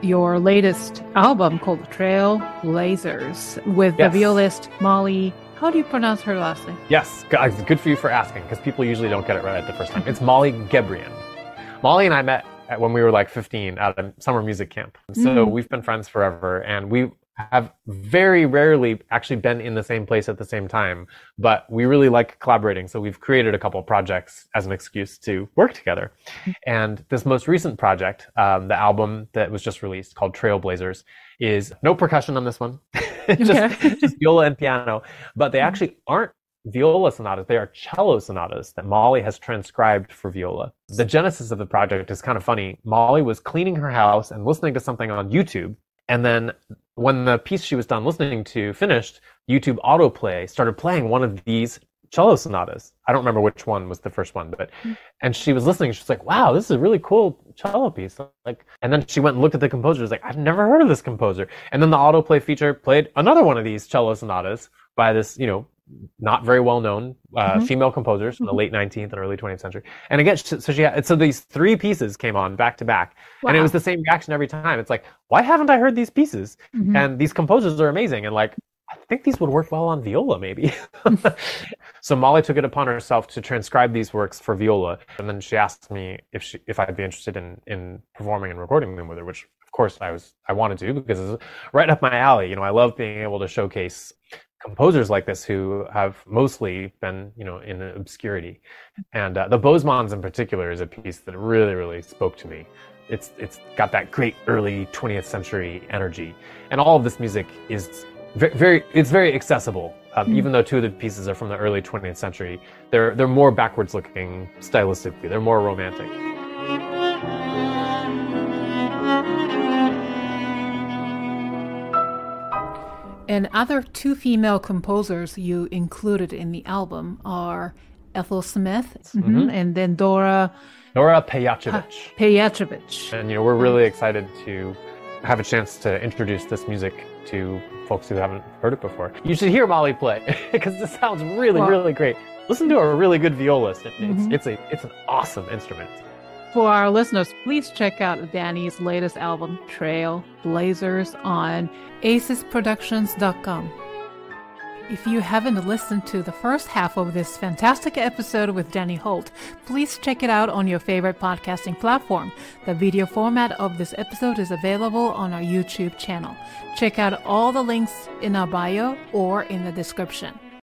your latest album called Trailblazers with the violist Molly. How do you pronounce her last name? Yes, good for you for asking, because people usually don't get it right the first time. It's Molly Gebrian. Molly and I met when we were like 15 at a summer music camp. So we've been friends forever, and we have very rarely actually been in the same place at the same time, but we really like collaborating. So we've created a couple projects as an excuse to work together. And this most recent project, the album that was just released called Trailblazers, is no percussion on this one, just viola and piano, but they actually aren't viola sonatas. They are cello sonatas that Molly has transcribed for viola. The genesis of the project is kind of funny. Molly was cleaning her house and listening to something on YouTube. And then when the piece she was done listening to finished, YouTube autoplay started playing one of these cello sonatas. I don't remember which one was the first one, but and she was listening. She's like, "Wow, this is a really cool cello piece." And then she went and looked at the composer. She's like, "I've never heard of this composer." And then the autoplay feature played another one of these cello sonatas by this, not very well-known female composers from the late 19th and early 20th century. And again, so these three pieces came on back to back. Wow. And it was the same reaction every time. It's like, why haven't I heard these pieces? And these composers are amazing. And I think these would work well on viola, maybe. So Molly took it upon herself to transcribe these works for viola. And then she asked me if I'd be interested in performing and recording them with her, which of course I wanted to, because it's right up my alley. I love being able to showcase composers like this who have mostly been, in obscurity. And the Bosemans in particular is a piece that really, really spoke to me. It's got that great early 20th century energy. And all of this music is it's very accessible. Even though two of the pieces are from the early 20th century, they're more backwards looking stylistically. They're more romantic. And other two female composers you included in the album are Ethel Smith and then Dora Pejacevic. And we're really excited to have a chance to introduce this music to folks who haven't heard it before. You should hear Molly play, because this sounds really, really great. Listen to a really good violist. It's an awesome instrument. For our listeners, please check out Danny's latest album, Trailblazers, on acesproductions.com. If you haven't listened to the first half of this fantastic episode with Danny Holt, please check it out on your favorite podcasting platform. The video format of this episode is available on our YouTube channel. Check out all the links in our bio or in the description.